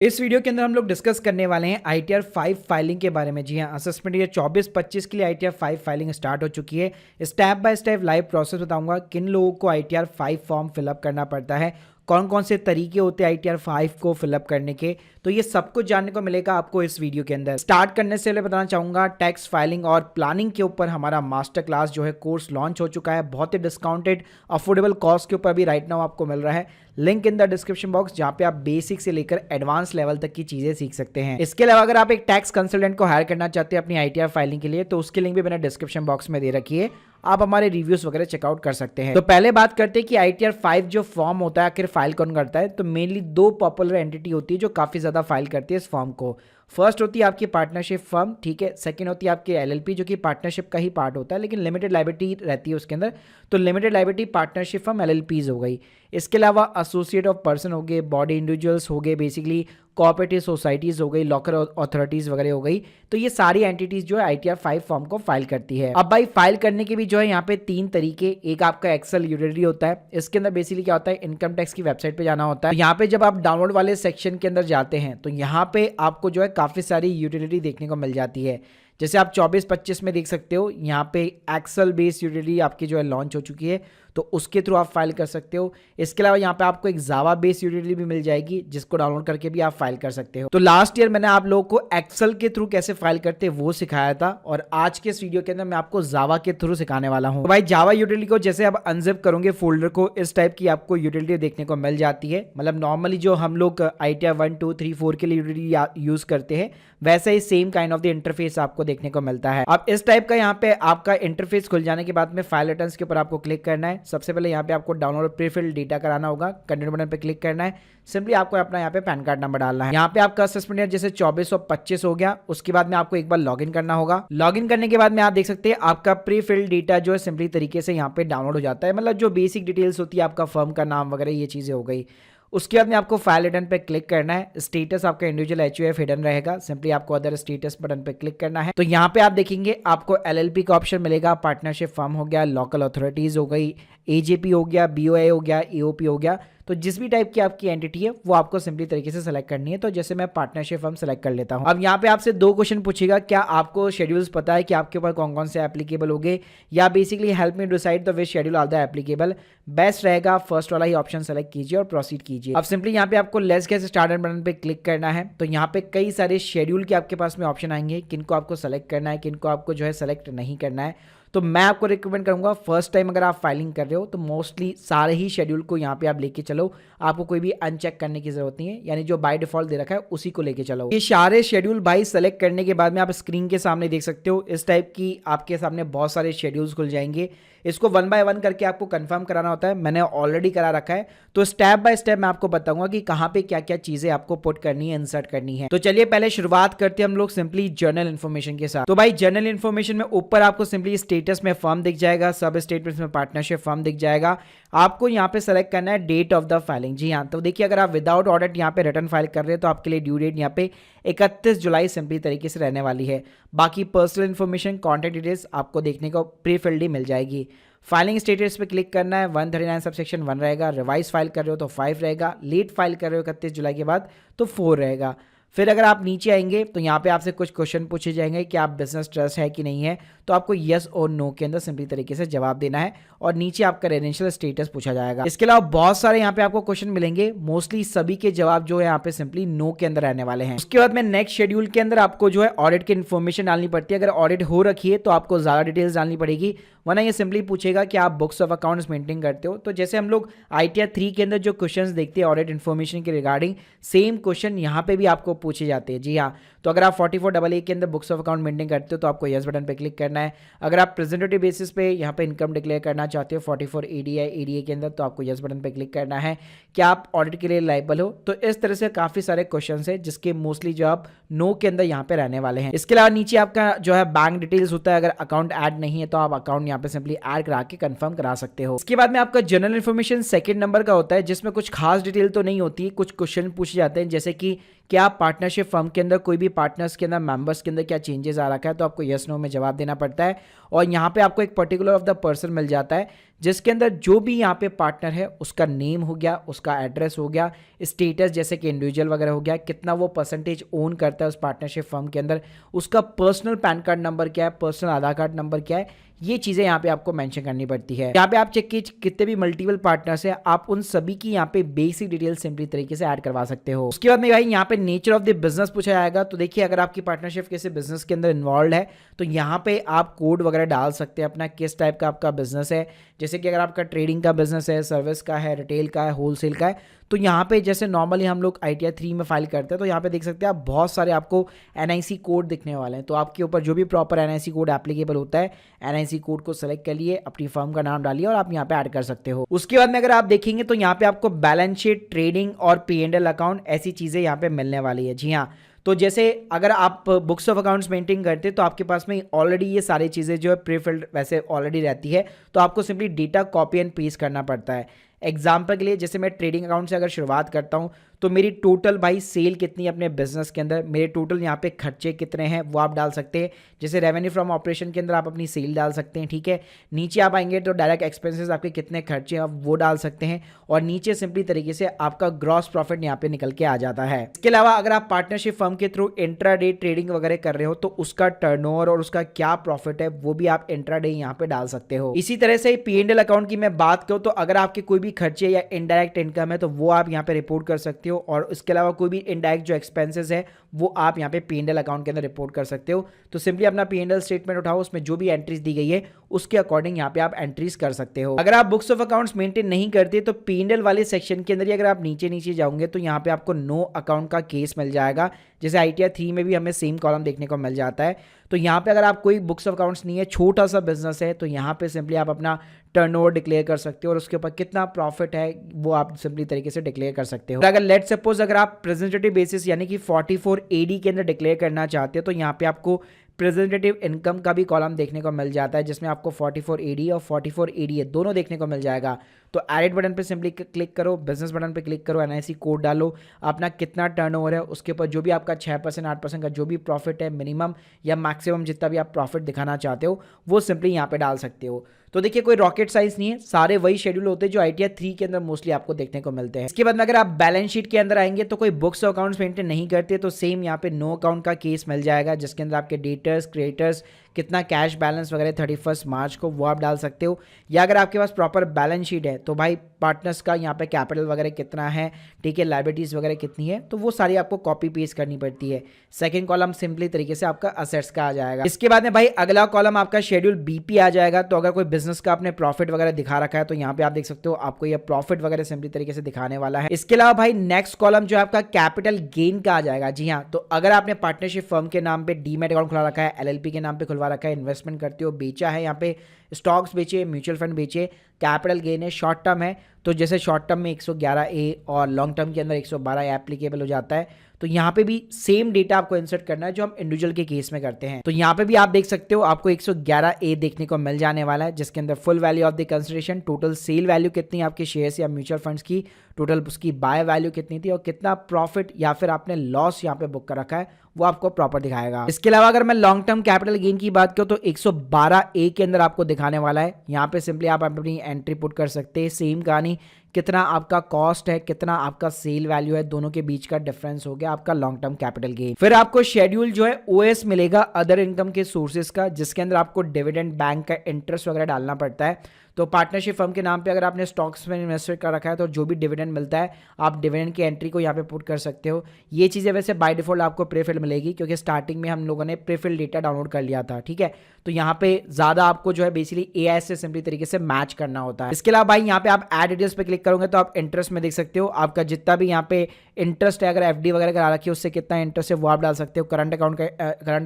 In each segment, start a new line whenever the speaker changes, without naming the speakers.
इस वीडियो के अंदर हम लोग डिस्कस करने वाले हैं आईटीआर 5 फाइलिंग के बारे में। जी हाँ, असेसमेंट ईयर 24-25 के लिए आईटीआर 5 फाइलिंग स्टार्ट हो चुकी है। Step by step live process बताऊंगा किन लोगों को आईटीआर 5 फॉर्म फिलअप करना पड़ता है, कौन कौन से तरीके होते हैं आईटीआर 5 को फिलअप करने के। तो ये सब कुछ जानने को मिलेगा आपको इस वीडियो के अंदर। स्टार्ट करने से पहले बताना चाहूंगा टैक्स फाइलिंग और प्लानिंग के ऊपर हमारा मास्टर क्लास जो है कोर्स लॉन्च हो चुका है। बहुत ही डिस्काउंटेड अफोर्डेबल कॉस्ट के ऊपर भी राइट नाउ आपको मिल रहा है। Link in the description box, जहां पे आप बेसिक से लेकर एडवांस लेवल तक की चीजें सीख सकते हैं। इसके अलावा अगर आप एक टैक्स कंसल्टेंट को हायर करना चाहते हैं अपनी आईटीआर फाइलिंग के लिए, तो उसकी लिंक भी मैंने डिस्क्रिप्शन बॉक्स में दे रखी है, आप हमारे रिव्यूज वगैरह चेकआउट कर सकते हैं। तो पहले बात करते हैं कि आईटीआर 5 जो फॉर्म होता है आखिर फाइल कौन करता है। तो मेनली दो पॉपुलर एंटिटी होती है जो काफी ज्यादा फाइल करती है इस फॉर्म को। फर्स्ट होती है आपकी पार्टनरशिप फर्म, ठीक है। सेकंड होती है आपकी एलएलपी, जो कि पार्टनरशिप का ही पार्ट होता है लेकिन लिमिटेड लायबिलिटी रहती है उसके अंदर। तो लिमिटेड लायबिलिटी पार्टनरशिप फर्म एलएलपीज हो गई। इसके अलावा एसोसिएट ऑफ पर्सन हो गए, बॉडी इंडिविजुअल्स हो गए, बेसिकली कोऑपरेटिव सोसाइटीज हो गई, लोकल अथॉरिटीज वगैरह हो गई। तो ये सारी एंटिटीज जो है आईटीआर 5 फॉर्म को फाइल करती है। अब भाई फाइल करने के भी जो है यहाँ पे तीन तरीके। एक आपका एक्सेल यूटिलिटी होता है। इसके अंदर बेसिकली क्या होता है, इनकम टैक्स की वेबसाइट पे जाना होता है। यहाँ पे जब आप डाउनलोड वाले सेक्शन के अंदर जाते हैं तो यहाँ पे आपको जो है काफी सारी यूटिलिटी देखने को मिल जाती है। जैसे आप 24-25 में देख सकते हो, यहाँ पे एक्सेल बेस्ड यूटिलिटी आपकी जो है लॉन्च हो चुकी है, तो उसके थ्रू आप फाइल कर सकते हो। इसके अलावा यहाँ पे आपको एक जावा बेस्ड यूटिलिटी भी मिल जाएगी, जिसको डाउनलोड करके भी आप फाइल कर सकते हो। तो लास्ट ईयर मैंने आप लोगों को एक्सेल के थ्रू कैसे फाइल करते हैं वो सिखाया था, और आज के इस वीडियो के अंदर मैं आपको जावा के थ्रू सिखाने वाला हूँ। तो भाई जावा यूटिलिटी को जैसे आप अनजिप करोगे फोल्डर को, इस टाइप की आपको यूटिलिटी देखने को मिल जाती है। मतलब नॉर्मली जो हम लोग आईटीआर 1, 2, 3, 4 के लिए यूटिलिटी यूज करते हैं, वैसे ही same kind of the interface आपको देखने को मिलता है। अब इस टाइप का यहाँ पे आपका इंटरफेस खुल जाने के बाद में फाइल रिटर्न्स के ऊपर आपको क्लिक करना है। सबसे पहले यहाँ पे आपको डाउनलोड प्रीफिल्ड डेटा कराना होगा, कंटिन्यू बटन पे क्लिक करना है। सिंपली आपको अपना यहाँ पे पैन कार्ड नंबर डालना है। यहाँ पे आपका असेसमेंट ईयर जैसे 24 और 25 हो गया। उसके बाद में आपको एक बार लॉगिन करना होगा। लॉगिन करने के बाद में आप देख सकते हैं आपका प्रीफिल्ड डेटा जो है सिंपली तरीके से यहाँ पे डाउनलोड हो जाता है। मतलब जो बेसिक डिटेल्स होती है, आपका फर्म का नाम वगैरह, ये चीजें हो गई। उसके बाद में आपको फाइल रिटर्न पे क्लिक करना है। स्टेटस आपका इंडिविजुअल एचयूएफ हिडन रहेगा, सिंपली आपको अदर स्टेटस बटन पे क्लिक करना है। तो यहाँ पे आप देखेंगे आपको एलएलपी का ऑप्शन मिलेगा, पार्टनरशिप फर्म हो गया, लोकल अथॉरिटीज हो गई, एजेपी हो गया, बीओए हो गया, एओपी हो गया। तो जिस भी टाइप की आपकी एंटिटी है वो आपको सिंपली तरीके से सेलेक्ट करनी है। तो जैसे मैं पार्टनरशिप फर्म सेलेक्ट कर लेता हूं। अब यहाँ पे आपसे दो क्वेश्चन पूछेगा, क्या आपको शेड्यूल्स पता है कि आपके ऊपर कौन कौन से एप्लीकेबल होंगे, या basically help me decide the which schedule are the applicable. Best रहेगा फर्स्ट वाला ही ऑप्शन सेलेक्ट कीजिए और प्रोसीड कीजिए। अब सिंपली यहाँ पे आपको लेट्स गेट स्टार्टेड बटन पे क्लिक करना है। तो यहाँ पे कई सारे शेड्यूल के आपके पास में ऑप्शन आएंगे, किनको आपको सेलेक्ट करना है, किनको आपको जो है सेलेक्ट नहीं करना है। तो मैं आपको रिकमेंड करूंगा फर्स्ट टाइम अगर आप फाइलिंग कर रहे हो तो मोस्टली सारे ही शेड्यूल को यहाँ पे आप लेके चलो। आपको कोई भी अनचेक करने की जरूरत नहीं है, यानी जो बाय डिफॉल्ट दे रखा है उसी को लेके चलो। ये सारे शेड्यूल बाय सेलेक्ट करने के बाद में आप स्क्रीन के सामने देख सकते हो, इस टाइप की आपके सामने बहुत सारे शेड्यूल्स खुल जाएंगे। इसको 1 बाय 1 करके आपको कंफर्म कराना होता है। मैंने ऑलरेडी करा रखा है। तो स्टेप बाय स्टेप मैं आपको बताऊंगा कि कहां पे क्या क्या चीजें आपको पुट करनी है, इंसर्ट करनी है। तो चलिए पहले शुरुआत करते हैं हम लोग सिंपली जर्नल इन्फॉर्मेशन के साथ। तो भाई जर्नल इन्फॉर्मेशन में ऊपर आपको सिंपली स्टेटस में फर्म दिख जाएगा, सब स्टेटमेंट में पार्टनरशिप फर्म दिख जाएगा। आपको यहाँ पे सेलेक्ट करना है डेट ऑफ द फाइलिंग। जी हाँ, तो देखिए अगर आप विदाउट ऑडिट यहाँ पे रिटर्न फाइल कर रहे हैं तो आपके लिए ड्यू डेट यहाँ पे 31 जुलाई सिंपली तरीके से रहने वाली है। बाकी पर्सनल इन्फॉर्मेशन, कॉन्टैक्ट डिटेल्स आपको देखने को प्री फिल्ड ही मिल जाएगी। फाइलिंग स्टेटस पे क्लिक करना है, 139 सबसेक्शन 1 रहेगा। रिवाइज फाइल कर रहे हो तो 5 रहेगा। लेट फाइल कर रहे हो 31 जुलाई के बाद तो 4 रहेगा। फिर अगर आप नीचे आएंगे तो यहाँ पे आपसे कुछ क्वेश्चन पूछे जाएंगे कि आप बिजनेस ट्रस्ट है कि नहीं है, तो आपको यस और नो के अंदर सिंपली तरीके से जवाब देना है, और नीचे आपका रेजिडेंशियल स्टेटस पूछा जाएगा। इसके अलावा बहुत सारे यहाँ पे आपको क्वेश्चन मिलेंगे, मोस्टली सभी के जवाब जो है यहाँ पे सिंपली नो के अंदर रहने वाले हैं। उसके बाद में नेक्स्ट शेड्यूल के अंदर आपको जो है ऑडिट की इन्फॉर्मेशन डालनी पड़ती है। अगर ऑडिट हो रखी है तो आपको ज्यादा डिटेल्स डालनी पड़ेगी, वरना ये सिंपली पूछेगा कि आप बुक्स ऑफ अकाउंट्स मेंटेन करते हो। तो जैसे हम लोग आईटीआर 3 के अंदर जो क्वेश्चंस देखते हैं ऑडिट इन्फॉर्मेशन के रिगार्डिंग, सेम क्वेश्चन यहाँ पे भी आपको पूछे जाते हैं। जी हाँ, तो अगर आप 44AA के अंदर बुक्स ऑफ अकाउंट मेंटेन करते हो तो आपको यस बटन पे क्लिक करना है। अगर आप प्रेजेंटेटिव बेसिस पे यहाँ पे इनकम डिक्लेयर करना चाहते हो 44 ADA के अंदर, तो आपको यस बटन पे क्लिक करना है। क्या आप ऑडिट के लिए लायबल हो? तो इस तरह से काफी सारे क्वेश्चन है जिसके मोस्टली जवाब नो के अंदर यहाँ पे रहने वाले हैं। इसके अलावा नीचे आपका जो है बैंक डिटेल्स होता है। अगर अकाउंट ऐड नहीं है तो आप अकाउंट यहाँ पे सिंपली ऐड करा के कंफर्म करा सकते हो। इसके बाद में आपका जनरल इन्फॉर्मेशन सेकंड नंबर का होता है, जिसमें कुछ खास डिटेल तो नहीं होती, कुछ क्वेश्चन पूछे जाते हैं जैसे कि क्या पार्टनरशिप फर्म के अंदर कोई भी पार्टनर्स के अंदर मेंबर्स के अंदर क्या चेंजेस आ रखा है, तो आपको यस नो में जवाब देना पड़ता है। और यहाँ पे आपको एक पर्टिकुलर ऑफ द पर्सन मिल जाता है जिसके अंदर जो भी यहाँ पे पार्टनर है उसका नेम हो गया, उसका एड्रेस हो गया, स्टेटस जैसे कि इंडिविजुअल वगैरह हो गया, कितना वो परसेंटेज ओन करता है उस पार्टनरशिप फर्म के अंदर, उसका पर्सनल पैन कार्ड नंबर क्या है, पर्सनल आधार कार्ड नंबर क्या है, ये चीज़ें यहाँ पे आपको मेंशन करनी पड़ती है। यहाँ पे आप चेक कीजिए कितने भी मल्टीपल पार्टनर्स हैं, आप उन सभी की यहाँ पे बेसिक डिटेल सिंपली तरीके से ऐड करवा सकते हो। उसके बाद में भाई यहाँ पे नेचर ऑफ द बिजनेस पूछा जाएगा। तो देखिए अगर आपकी पार्टनरशिप किसी बिजनेस के अंदर इन्वॉल्व है तो यहाँ पे आप कोड वगैरह डाल सकते हैं अपना, किस टाइप का आपका बिजनेस है। जैसे कि अगर आपका ट्रेडिंग का बिजनेस है, सर्विस का है, रिटेल का है, होलसेल का है, तो यहाँ पे जैसे नॉर्मली हम लोग ITR 3 में फाइल करते हैं तो यहाँ पे देख सकते हैं आप बहुत सारे आपको NIC कोड दिखने वाले हैं। तो आपके ऊपर जो भी प्रॉपर NIC कोड एप्लीकेबल होता है, NIC कोड को सेलेक्ट कर लिए, अपनी फर्म का नाम डालिए और आप यहाँ पे ऐड कर सकते हो। उसके बाद में अगर आप देखेंगे तो यहाँ पे आपको बैलेंस शीट, ट्रेडिंग और P&L अकाउंट ऐसी चीज़ें यहाँ पे मिलने वाली है। जी हाँ, तो जैसे अगर आप बुक्स ऑफ अकाउंट्स मेंटेन करते हैं तो आपके पास में ऑलरेडी ये सारी चीज़ें जो है प्रीफिल्ड वैसे ऑलरेडी रहती है, तो आपको simply data copy and paste करना पड़ता है। एग्जाम्पल के लिए जैसे मैं ट्रेडिंग अकाउंट से अगर शुरुआत करता हूँ तो मेरी टोटल भाई सेल कितनी है अपने बिजनेस के अंदर, मेरे टोटल यहाँ पे खर्चे कितने हैं वो आप डाल सकते हैं। जैसे रेवेन्यू फ्रॉम ऑपरेशन के अंदर आप अपनी सेल डाल सकते हैं, ठीक है। नीचे आप आएंगे तो डायरेक्ट एक्सपेंसेस आपके कितने खर्चे हैं आप वो डाल सकते हैं, और नीचे सिंपली तरीके से आपका ग्रॉस प्रॉफिट यहाँ पे निकल के आ जाता है। इसके अलावा अगर आप पार्टनरशिप फर्म के थ्रू इंट्राडे ट्रेडिंग वगैरह कर रहे हो तो उसका टर्नओवर और उसका क्या प्रॉफिट है वो भी आप इंट्राडे यहाँ पे डाल सकते हो। इसी तरह से P&L अकाउंट की मैं बात करूँ तो अगर आपके कोई भी खर्चे या इनडायरेक्ट इनकम है तो वो आप यहाँ पे रिपोर्ट कर सकते हो, और इसके अलावा कोई भी इनडायरेक्ट जो एक्सपेंसेस है वो आप यहाँ पे P&L अकाउंट के अंदर रिपोर्ट कर सकते हो। तो सिंपली अपना P&L स्टेटमेंट उठाओ, उसमें जो भी एंट्रीज दी गई है उसके अकॉर्डिंग यहाँ पे आप एंट्रीज कर सकते हो। अगर आप बुक्स ऑफ अकाउंट्स मेंटेन नहीं करते तो P&L वाले सेक्शन के अंदर ही अगर आप नीचे नीचे जाओगे तो यहाँ पे आपको नो अकाउंट का केस मिल जाएगा। जैसे ITR 3 में भी हमें सेम कॉलम देखने को मिल जाता है। तो यहाँ पे अगर आप कोई बुक्स ऑफ अकाउंट्स नहीं है, छोटा सा बिजनेस है, तो यहाँ पे सिंपली आप अपना टर्नओवर डिक्लेयर कर सकते हो और उसके ऊपर कितना प्रॉफिट है वो आप सिंपली तरीके से डिक्लेयर कर सकते हो। अगर लेट सपोज अगर आप प्रेजेंटेटिव बेसिस यानी कि 44 AD के अंदर डिक्लेयर करना चाहते हो तो यहाँ पे आपको प्रेजेंटेटिव इनकम का भी कॉलम देखने को मिल जाता है, जिसमें आपको 44 AD और 44 ADA दोनों देखने को मिल जाएगा। तो एडिट बटन पे सिंपली क्लिक करो, बिजनेस बटन पे क्लिक करो, NIC कोड डालो, अपना कितना टर्नओवर है उसके ऊपर जो भी आपका 6% 8% का जो भी प्रॉफिट है, मिनिमम या मैक्सिमम जितना भी आप प्रॉफिट दिखाना चाहते हो वो सिंपली यहाँ पे डाल सकते हो। तो देखिए कोई रॉकेट साइंस नहीं है, सारे वही शेड्यूल होते हैं जो ITR 3 के अंदर मोस्टली आपको देखने को मिलते हैं। इसके बाद में अगर आप बैलेंस शीट के अंदर आएंगे तो कोई बुक्स और अकाउंट्स मेंटेन नहीं करते तो सेम यहाँ पे नो अकाउंट का केस मिल जाएगा, जिसके अंदर आपके डेटर्स, क्रेडिटर्स, कितना कैश बैलेंस वगैरह 31 मार्च को वो आप डाल सकते हो। या अगर आपके पास प्रॉपर बैलेंस शीट है तो भाई पार्टनर्स का यहाँ पे कैपिटल वगैरह कितना है, ठीक है, लायबिलिटीज वगैरह कितनी है, तो वो सारी आपको कॉपी पेस्ट करनी पड़ती है। सेकंड कॉलम सिंपली तरीके से आपका असेट्स का आ जाएगा। इसके बाद में भाई अगला कॉलम आपका शेड्यूल BP आ जाएगा। तो अगर कोई बिजनेस का आपने प्रॉफिट वगैरह दिखा रखा है तो यहाँ पे आप देख सकते हो आपको ये प्रॉफिट वगैरह सिंपली तरीके से दिखाने वाला है। इसके अलावा भाई नेक्स्ट कॉलम जो आपका कैपिटल गेन का आ जाएगा। जी हाँ, तो अगर आपने पार्टनरशिप फर्म के नाम पे डीमैट अकाउंट खुला रखा है, LLP के नाम पे खुलवा रखा है, इन्वेस्टमेंट करते हो, बेचा है, यहाँ पे स्टॉक्स बेचे, म्यूचुअल फंड बेचे, कैपिटल गेन है, शॉर्ट टर्म है, तो जैसे शॉर्ट टर्म में 111A और लॉन्ग टर्म के अंदर 112 एप्लीकेबल हो जाता है। तो यहाँ पे भी सेम डेटा आपको इंसर्ट करना है जो हम इंडिविजुअल के केस में करते हैं। तो यहाँ पे भी आप देख सकते हो आपको 111A देखने को मिल जाने वाला है, जिसके अंदर full value of the consideration, total sale value कितनी है आपके शेयर्स या म्यूचुअल फंड्स की, टोटल उसकी बाय वैल्यू कितनी थी और कितना प्रॉफिट या फिर आपने लॉस यहाँ पे बुक कर रखा है वो आपको प्रॉपर दिखाएगा। इसके अलावा अगर मैं लॉन्ग टर्म कैपिटल गेन की बात करूं तो 112A के अंदर आपको दिखाने वाला है। यहाँ पे सिंपली आप अपनी एंट्री पुट कर सकते हैं। सेम कहानी, कितना आपका कॉस्ट है, कितना आपका सेल वैल्यू है, दोनों के बीच का डिफरेंस हो गया आपका लॉन्ग टर्म कैपिटल गेन। फिर आपको शेड्यूल जो है OS मिलेगा अदर इनकम के सोर्सेज का, जिसके अंदर आपको डिविडेंड, बैंक का इंटरेस्ट वगैरह डालना पड़ता है। तो पार्टनरशिप फर्म के नाम पे अगर आपने स्टॉक्स में इन्वेस्ट कर रखा है तो जो भी डिविडेंड मिलता है आप डिविडेंड की एंट्री को यहाँ पे पुट कर सकते हो। ये चीज़ें वैसे बाय डिफॉल्ट आपको प्रीफिल्ड मिलेगी, क्योंकि स्टार्टिंग में हम लोगों ने प्रीफिल्ड डेटा डाउनलोड कर लिया था, ठीक है। तो यहाँ पे ज़्यादा आपको जो है बेसिकली AI से सिंपली तरीके से मैच करना होता है। इसके अलावा भाई यहाँ पे आप ऐड डिटेल्स पे क्लिक करोगे तो आप इंटरेस्ट में देख सकते हो आपका जितना भी यहाँ पे इंटरेस्ट है, अगर FD वगैरह करा रखी है उससे कितना इंटरेस्ट है वो आप डाल सकते हो। करंट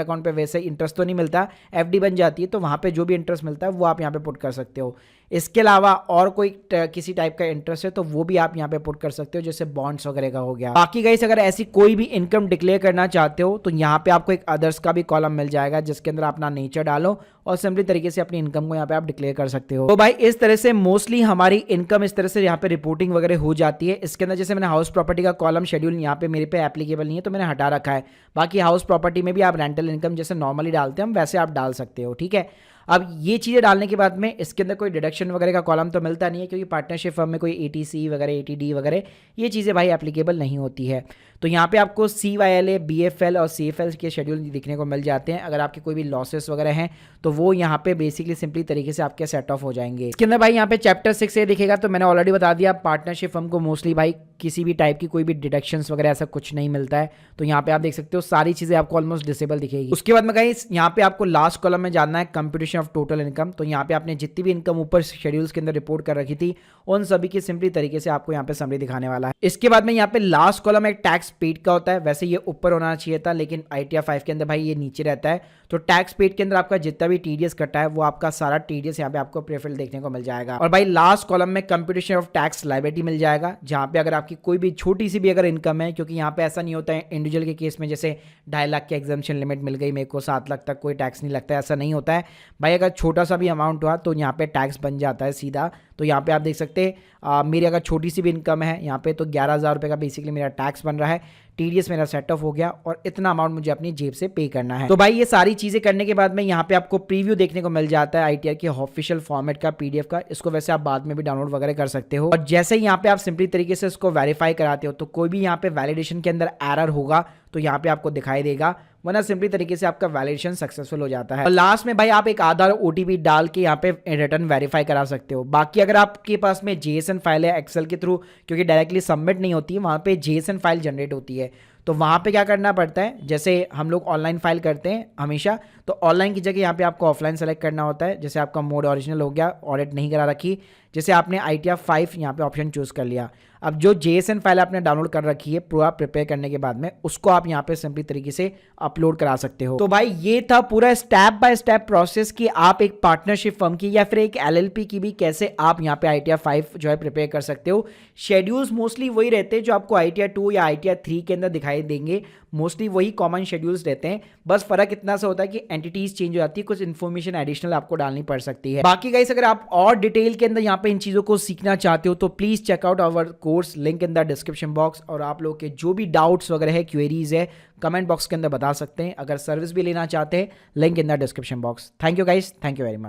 अकाउंट पे वैसे इंटरेस्ट तो नहीं मिलता, FD बन जाती है, तो वहाँ पे जो भी इंटरेस्ट मिलता है वो आप यहाँ पे पुट कर सकते हो। इसके अलावा और कोई किसी टाइप का इंटरेस्ट है तो वो भी आप यहाँ पे पुट कर सकते हो, जैसे बॉन्ड्स वगैरह का हो गया। बाकी गाइस अगर ऐसी कोई भी इनकम डिक्लेयर करना चाहते हो तो यहाँ पे आपको एक अदर्स का भी कॉलम मिल जाएगा, जिसके अंदर अपना नेचर डालो और सिंपली तरीके से अपनी इनकम को यहाँ पे आप डिक्लेयर कर सकते हो। तो भाई इस तरह से मोस्टली हमारी इनकम इस तरह से यहाँ पे रिपोर्टिंग वगैरह हो जाती है। इसके अंदर जैसे मैंने हाउस प्रॉपर्टी का कॉलम शेड्यूल यहाँ पे मेरे पे एप्लीकेबल नहीं है तो मैंने हटा रखा है। बाकी हाउस प्रॉपर्टी में भी आप रेंटल इनकम जैसे नॉर्मली डालते हैं हम वैसे आप डाल सकते हो, ठीक है। अब ये चीज़ें डालने के बाद में इसके अंदर कोई डिडक्शन वगैरह का कॉलम तो मिलता नहीं है, क्योंकि पार्टनरशिप फर्म में कोई एटीसी वगैरह, एटीडी वगैरह ये चीज़ें भाई एप्लीकेबल नहीं होती है। तो यहाँ पे आपको CYLA, BFL और CFL के शेड्यूल दिखने को मिल जाते हैं। अगर आपके कोई भी लॉसेस वगैरह हैं तो वो यहाँ पे बेसिकली सिंपली तरीके से आपके सेट ऑफ हो जाएंगे। इसके अंदर भाई यहाँ पे चैप्टर 6 ये दिखेगा, तो मैंने ऑलरेडी बता दिया पार्टनरशिप फर्म को मोस्टली भाई किसी भी टाइप की कोई भी डिडक्शंस वगैरह ऐसा कुछ नहीं मिलता है। तो यहाँ पे आप देख सकते हो सारी चीज़ें आपको ऑलमोस्ट डिसेबल दिखेगी। उसके बाद में गाइस यहाँ पे आपको लास्ट कॉलम में जानना है कंप्यूटेशन ऑफ टोटल इनकम। तो यहाँ पे आपने जितनी भी इनकम ऊपर शेड्यूल्स के अंदर रिपोर्ट कर रखी थी उन सभी की सिंपली तरीके से आपको यहाँ पे समरी दिखाने वाला है। इसके बाद में यहाँ पे लास्ट कॉलम एक टैक्स पेड का होता है, वैसे ये ऊपर होना चाहिए था लेकिन ITR 5 के अंदर भाई ये नीचे रहता है। तो टैक्स पेड के अंदर आपका जितना भी TDS कटा है वो आपका सारा TDS यहाँ पे आपको प्रेफिल देखने को मिल जाएगा। और भाई लास्ट कॉलम में कंप्यूटेशन ऑफ टैक्स लायबिलिटी मिल जाएगा, जहाँ पे अगर आपकी कोई भी छोटी सी भी अगर इनकम है, क्योंकि यहाँ पे ऐसा नहीं होता है इंडिविजुअल के केस में जैसे 2.5 लाख की एग्जाम्पशन लिमिट मिल गई मेरे को 7 लाख तक कोई टैक्स नहीं लगता है, ऐसा नहीं होता है भाई। अगर छोटा सा भी अमाउंट हुआ तो यहाँ पे टैक्स बन जाता है सीधा। तो यहाँ पे आप देख सकते हैं मेरी अगर छोटी सी भी इनकम है यहाँ पे तो 11,000 रुपये का बेसिकली मेरा टैक्स बन रहा है, TDS मेरा सेट ऑफ हो गया और इतना अमाउंट मुझे अपनी जेब से पे करना है। तो भाई ये सारी चीजें करने के बाद में यहाँ पे आपको प्रीव्यू देखने को मिल जाता है ITR के ऑफिशियल फॉर्मेट का PDF का। इसको वैसे आप बाद में भी डाउनलोड वगैरह कर सकते हो। और जैसे यहाँ पे आप सिंपली तरीके से इसको वेरीफाई कराते हो तो कोई भी यहाँ पे वैलिडेशन के अंदर एरर होगा तो यहाँ पे आपको दिखाई देगा, वरना सिंपली तरीके से आपका वैलिडेशन सक्सेसफुल हो जाता है। और लास्ट में भाई आप एक आधार OTP डाल के यहाँ पे रिटर्न वेरीफाई करा सकते हो। बाकी अगर आपके पास में JSON फाइल है एक्सेल के थ्रू, क्योंकि डायरेक्टली सबमिट नहीं होती है, वहाँ पे JSON फाइल जनरेट होती है, तो वहाँ पे क्या करना पड़ता है, जैसे हम लोग ऑनलाइन फाइल करते हैं हमेशा, तो ऑनलाइन की जगह यहाँ पे आपको ऑफलाइन सेलेक्ट करना होता है। जैसे आपका मोड ओरिजिनल हो गया, ऑडिट नहीं करा रखी, जैसे आपने ITR 5 यहाँ पे ऑप्शन चूज कर लिया। अब जो JSON फाइल आपने डाउनलोड कर रखी है पूरा प्रिपेयर करने के बाद में उसको आप यहाँ पे सिंपली तरीके से अपलोड करा सकते हो। तो भाई ये था पूरा स्टेप बाय स्टेप प्रोसेस कि आप एक पार्टनरशिप फर्म की या फिर एक LLP की भी कैसे आप यहाँ पे ITR 5 जो है प्रिपेयर कर सकते हो। शेड्यूल्स मोस्टली वही रहते हैं जो आपको ITR 2 या ITR 3 के अंदर दिखाई देंगे, मोस्टली वही कॉमन शेड्यूल्स रहते हैं। बस फर्क इतना सा होता है कि एंटिटीज चेंज हो जाती है, कुछ इन्फॉर्मेशन एडिशनल आपको डालनी पड़ सकती है। बाकी गाइस अगर आप और डिटेल के अंदर यहाँ पे इन चीजों को सीखना चाहते हो तो please check out our course, link in the description box. और आप लोग के जो भी डाउट्स वगैरह है, क्वेरीज है, कमेंट बॉक्स के अंदर बता सकते हैं। अगर सर्विस भी लेना चाहते हैं, link in the description box. Thank you guys, thank you very much.